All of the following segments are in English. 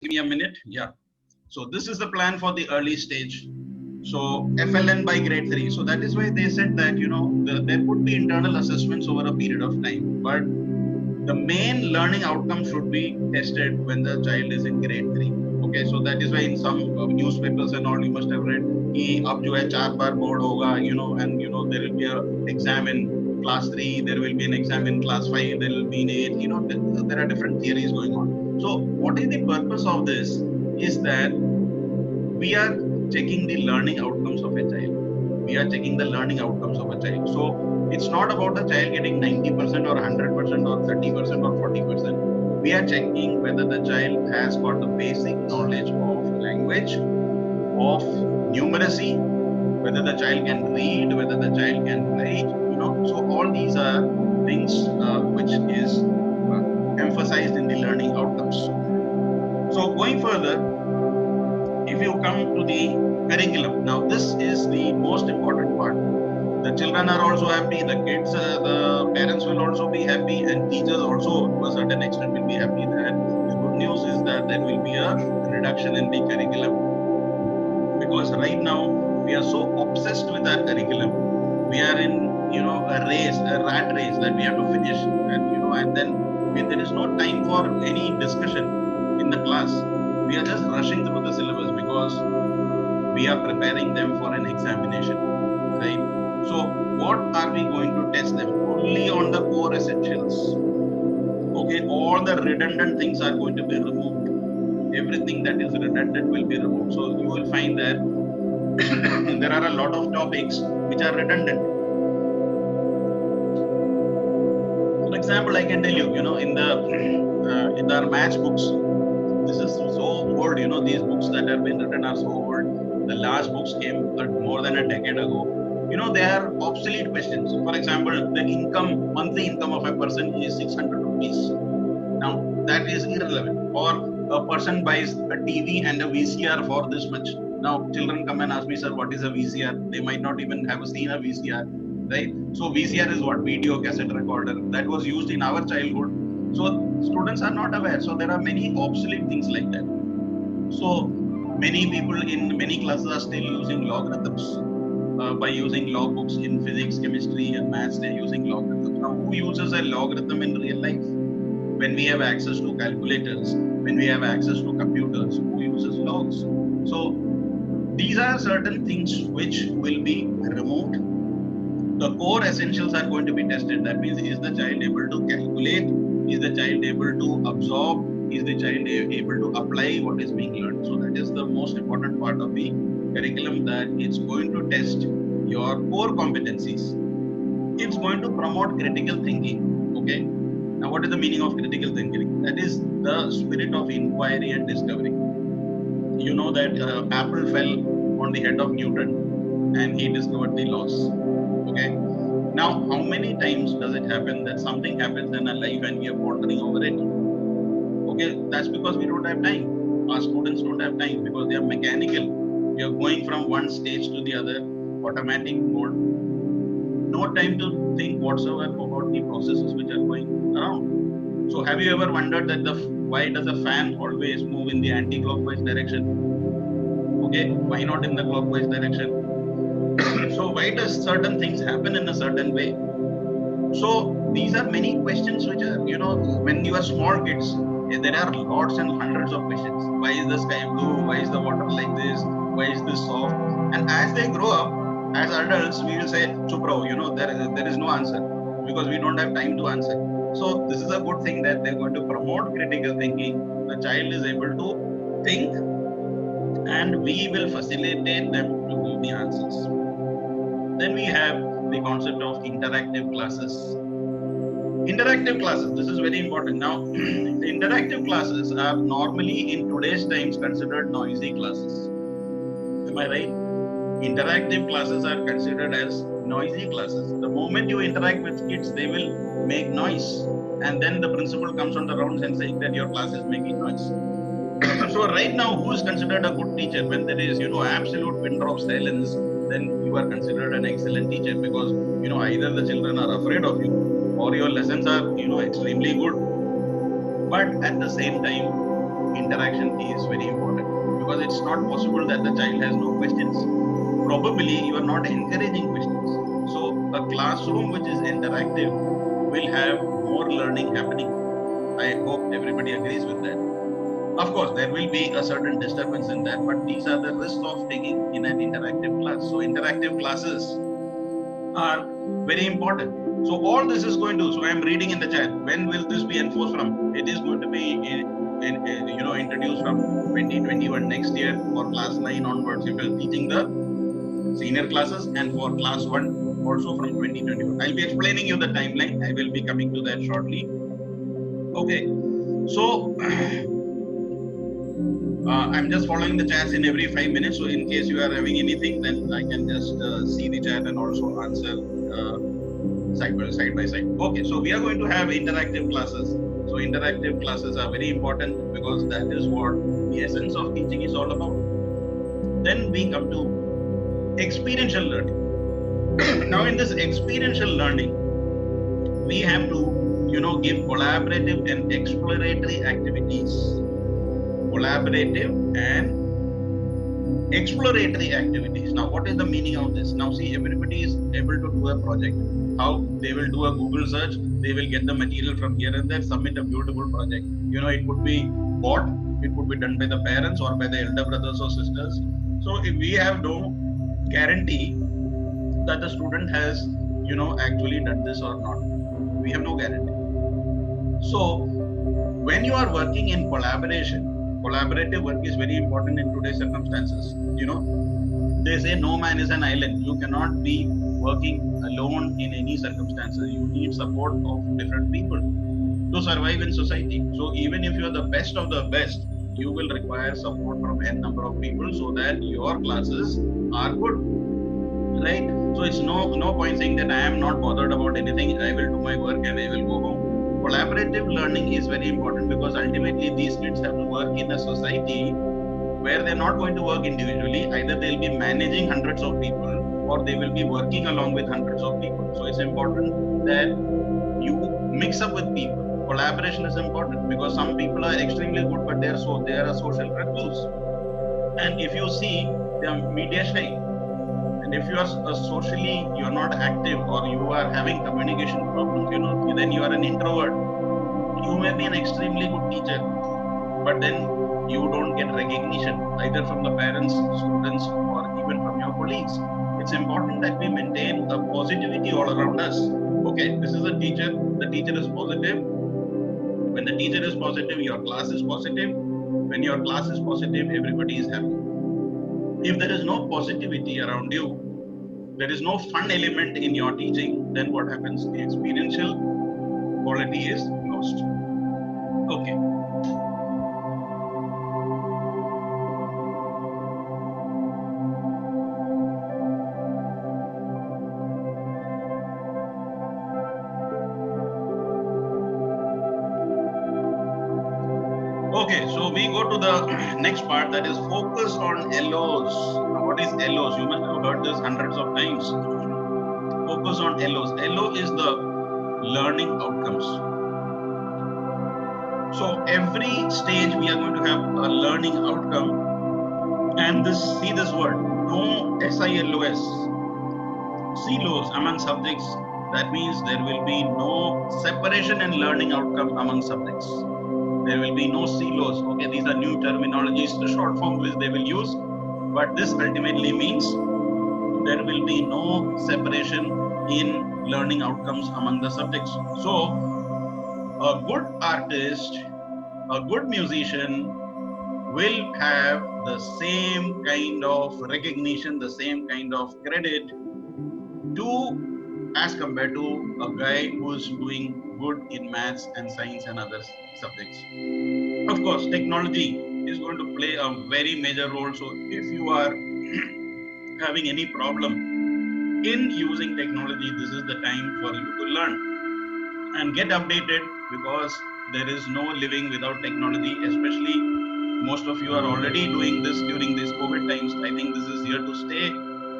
give me a minute. Yeah. So this is the plan for the early stage. So FLN by grade 3. So that is why they said that, there could be internal assessments over a period of time, but the main learning outcome should be tested when the child is in grade 3. Okay, so that is why in some newspapers and all you must have read, ab jo hai 4 baar board hoga, and there will be a exam in class 3, there will be an exam in class 5, there will be in 8, there are different theories going on. So what is the purpose of this is that we are checking the learning outcomes of a child. We are checking the learning outcomes of a child. So it's not about the child getting 90% or 100% or 30% or 40%. We are checking whether the child has got the basic knowledge of language, of numeracy, whether the child can read, whether the child can write, So all these are things which is emphasized in the learning outcomes. So going further, if you come to the curriculum, now this is the most important part. The children are also happy, the kids, the parents will also be happy, and teachers also to a certain extent will be happy that the good news is that there will be a reduction in the curriculum. Because right now we are so obsessed with our curriculum. We are in, a race, a rat race that we have to finish, and then there is no time for any discussion in the class. We are just rushing through the syllabus because we are preparing them for an examination, right? So what are we going to test them? Only on the core essentials. Okay, all the redundant things are going to be removed. Everything that is redundant will be removed. So you will find that there are a lot of topics which are redundant. For example, I can tell you, in our match books, this is so old, these books that have been written are so old. The last books came more than a decade ago. They are obsolete questions. For example, the monthly income of a person is 600 rupees. Now, that is irrelevant. Or a person buys a TV and a VCR for this much. Now, children come and ask me, sir, what is a VCR? They might not even have seen a VCR, right? So, VCR is what? Video cassette recorder. That was used in our childhood. So, students are not aware. So, there are many obsolete things like that. So, many people in many classes are still using logarithms. By using log books in physics, chemistry, and maths, they're using logarithms. Now, who uses a logarithm in real life? When we have access to calculators, when we have access to computers, who uses logs? So these are certain things which will be removed. The core essentials are going to be tested. That means, is the child able to calculate? Is the child able to absorb? Is the child able to apply what is being learned? So that is the most important part of the curriculum, that it's going to test your core competencies. It's going to promote critical thinking. Okay. Now, what is the meaning of critical thinking? That is the spirit of inquiry and discovery. You know that apple fell on the head of Newton and he discovered the laws. Okay. Now, how many times does it happen that something happens in our life and we are pondering over it? Okay, that's because we don't have time. Our students don't have time because they are mechanical. We are going from one stage to the other, automatic mode. No time to think whatsoever about the processes which are going around. So have you ever wondered that why does a fan always move in the anti-clockwise direction? Okay, why not in the clockwise direction? So why does certain things happen in a certain way? So these are many questions which are, when you are small kids, there are lots and hundreds of questions. Why is the sky blue? Why is the water like this? Why is this soft? And as they grow up, as adults, we will say, Chupro, there is no answer because we don't have time to answer. So this is a good thing that they're going to promote critical thinking. The child is able to think and we will facilitate them to give the answers. Then we have the concept of interactive classes. Interactive classes, this is very important. Now, the interactive classes are normally in today's times considered noisy classes. Am I right? Interactive classes are considered as noisy classes. The moment you interact with kids, they will make noise. And then the principal comes on the rounds and saying that your class is making noise. So right now, who is considered a good teacher? When there is, absolute pin drop silence, then you are considered an excellent teacher because, either the children are afraid of you or your lessons are, extremely good. But at the same time, interaction is very important, because it's not possible that the child has no questions. Probably you are not encouraging questions. So a classroom which is interactive will have more learning happening. I hope everybody agrees with that. Of course, there will be a certain disturbance in that, but these are the risks of taking in an interactive class. So interactive classes are very important. So all this is going to. So I am reading in the chat. When will this be enforced from? It is going to be introduced from 2021 next year for class 9 onwards. If you're teaching the senior classes, and for class 1 also from 2021. I'll be explaining you the timeline. I will be coming to that shortly. Okay. So I'm just following the chats in every 5 minutes. So in case you are having anything, then I can just see the chat and also answer side by side. Okay, so we are going to have interactive classes. So interactive classes are very important, because that is what the essence of teaching is all about. Then we come to experiential learning. Now in this experiential learning, we have to give collaborative and exploratory activities. Collaborative and exploratory activities. Now, what is the meaning of this? Now, see, everybody is able to do a project. How? They will do a Google search, they will get the material from here and there, submit a beautiful project. It could be bought, it could be done by the parents or by the elder brothers or sisters. So if we have no guarantee that the student has actually done this or not, we have no guarantee. So when you are working in collaboration, collaborative work is very important in today's circumstances. They say no man is an island. You cannot be working alone in any circumstances. You need support of different people to survive in society. So even if you are the best of the best, you will require support from n number of people, so that your classes are good, right? So it's no point saying that I am not bothered about anything, I will do my work and I will go home. Collaborative learning is very important, because ultimately these kids have to work in a society where they're not going to work individually. Either they'll be managing hundreds of people, or they will be working along with hundreds of people. So it's important that you mix up with people. Collaboration is important, because some people are extremely good, but they are a social recluse. And if you see, they are media shy. And if you are you're not active, or you are having communication problems, then you are an introvert. You may be an extremely good teacher, but then you don't get recognition either from the parents, students, or even from your colleagues. It's important that we maintain a positivity all around us. Okay, this is a teacher. The teacher is positive. When the teacher is positive, your class is positive. When your class is positive, everybody is happy. If there is no positivity around you, there is no fun element in your teaching, then what happens? The experiential quality is lost. Okay. Okay, so we go to the next part, that is focus on LOs. Now, what is LOs? You must have heard this hundreds of times. Focus on LOs. LO is the learning outcomes. So every stage we are going to have a learning outcome, and see this word, no SILOS, silos among subjects. That means there will be no separation in learning outcome among subjects. There will be no silos. Okay, these are new terminologies, the short form which they will use, but this ultimately means there will be no separation in learning outcomes among the subjects. So a good artist, a good musician will have the same kind of recognition, the same kind of credit as compared to a guy who is doing good in maths and science and other subjects. Of course, technology is going to play a very major role. So if you are having any problem in using technology, this is the time for you to learn and get updated, because there is no living without technology. Especially most of you are already doing this during these COVID times. I think this is here to stay.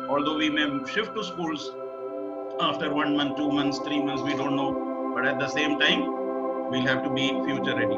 Although we may shift to schools after 1 month, 2 months, 3 months, we don't know. But at the same time, we'll have to be future ready.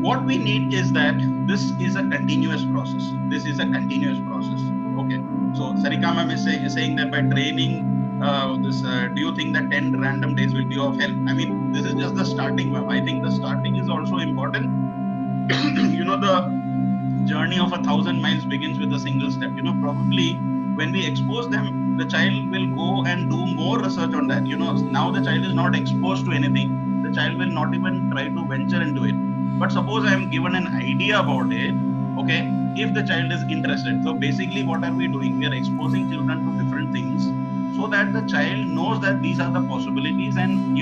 What we need is that this is a continuous process. This is a continuous process. Okay. So Sarika ma'am is saying that by training do you think that 10 random days will be of help? I mean, this is just the starting, ma'am. I think the starting is also important. The journey of 1,000 miles begins with a single step. Probably when we expose them, the child will go and do more research on that. Now the child is not exposed to anything. The child will not even try to venture into it. But suppose I am given an idea about it, okay, if the child is interested. So basically, what are we doing? We are exposing children to different things so that the child knows that these are the possibilities, and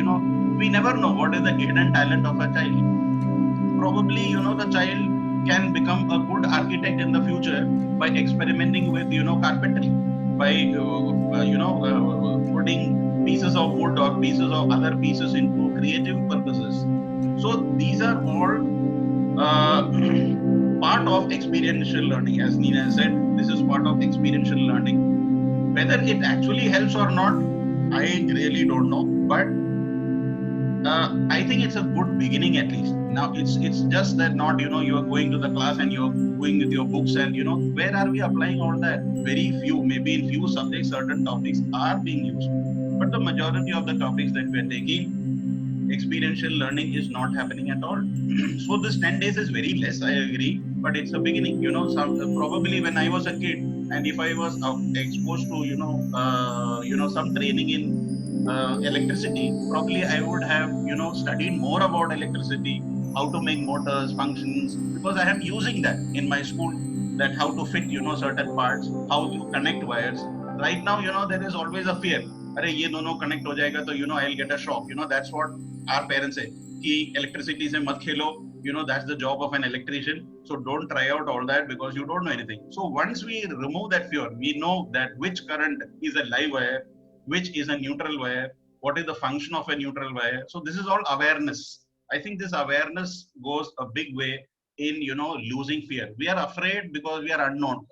we never know what is the hidden talent of a child. Probably the child can become a good architect in the future by experimenting with carpentry, by putting pieces of wood or pieces of other pieces into creative purposes. So these are all uh, part of experiential learning. As Nina said, this is part of experiential learning. Whether it actually helps or not, I really don't know, but I think it's a good beginning at least. Now it's just that not you are going to the class and you're going with your books, and where are we applying all that? Very few, maybe in few subjects, certain topics are being used, but the majority of the topics that we are taking, experiential learning is not happening at all. So this 10 days is very less, I agree, but it's a beginning. Some probably when I was a kid, and if I was exposed to some training in electricity, probably I would have studied more about electricity, how to make motors, functions, because I am using that in my school, that how to fit certain parts, how you connect wires. Right now there is always a fear. अरे ये दोनों connect हो जाएगा तो I'll get a shock. That's what our parents say कि electricity से मत खेलो. That's the job of an electrician. So don't try out all that because you don't know anything. So once we remove that fear, we know that which current is a live wire, which is a neutral wire, what is the function of a neutral wire. So this is all awareness. I think this awareness goes a big way in losing fear. We are afraid because we are unknown.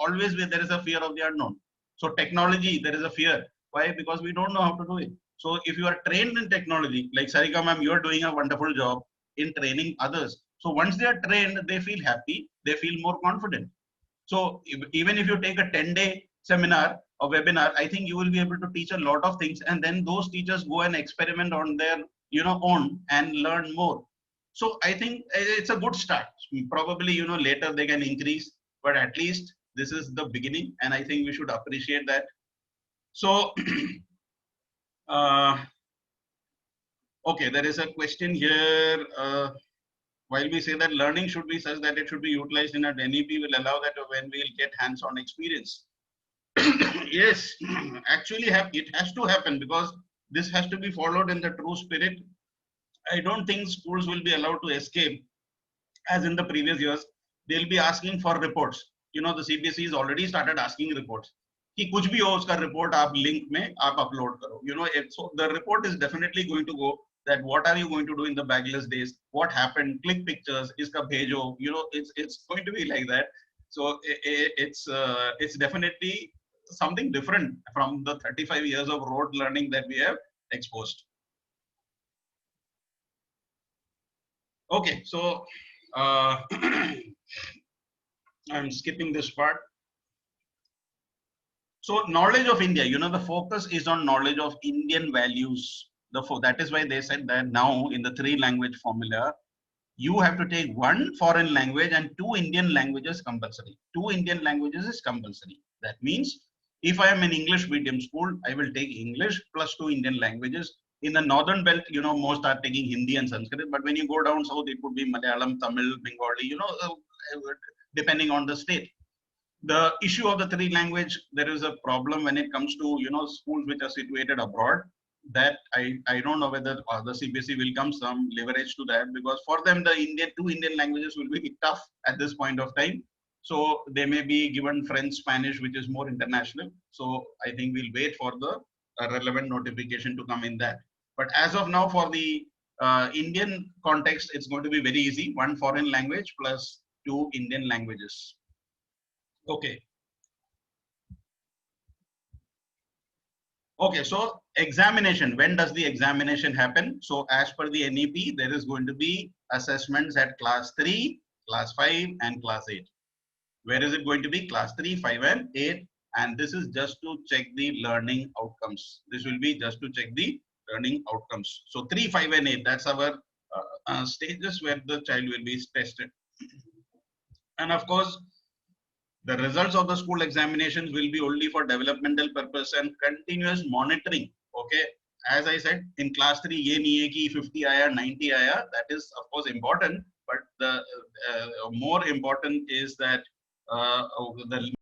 Always there is a fear of the unknown. So technology, there is a fear. Why? Because we don't know how to do it. So if you are trained in technology, like Sarika ma'am, you are doing a wonderful job in training others. So once they are trained, they feel happy, they feel more confident. So even if you take a 10-day seminar or webinar, I think you will be able to teach a lot of things, and then those teachers go and experiment on their own and learn more. So I think it's a good start. Probably later they can increase, but at least this is the beginning, and I think we should appreciate that. So uh, okay, there is a question here. While we say that learning should be such that it should be utilized in a NEP, will allow that when we'll get hands-on experience. Yes, actually it has to happen because this has to be followed in the true spirit. I don't think schools will be allowed to escape as in the previous years. They'll be asking for reports. The CBSE has already started asking reports कि कुछ भी हो उसका report आप link में आप upload करो. So the report is definitely going to go that what are you going to do in the backless days, what happened, click pictures, iska bhejo. It's going to be like that. So it's definitely something different from the 35 years of rote learning that we have exposed. Okay, so I'm skipping this part. So knowledge of India, the focus is on knowledge of Indian values. That is why they said that now in the 3 language formula, you have to take 1 foreign language and 2 Indian languages compulsory. 2 Indian languages is compulsory. That means if I am in English medium school, I will take English plus 2 Indian languages. In the northern belt, most are taking Hindi and Sanskrit, but when you go down south, it would be Malayalam, Tamil, Bengali, depending on the state. The issue of the 3 language, there is a problem when it comes to schools which are situated abroad. That I don't know whether the CBSE will come some leverage to that, because for them the 2 Indian languages will be tough at this point of time. So they may be given French, Spanish, which is more international. So I think we'll wait for the relevant notification to come in that. But as of now, for the Indian context, it's going to be very easy: 1 foreign language plus 2 Indian languages. Okay. Okay, so examination, when does the examination happen? So as per the NEP, there is going to be assessments at class 3, class 5 and class 8. Where is it going to be? Class 3, 5 and 8. And this is just to check the learning outcomes. This will be just to check the learning outcomes. So 3, 5 and 8, that's our stages where the child will be tested. And of course, the results of the school examinations will be only for developmental purpose and continuous monitoring. Okay. As I said, in class 3, ye nahi hai ki 50 aaya, 90 aaya. That is of course important, but the more important is that the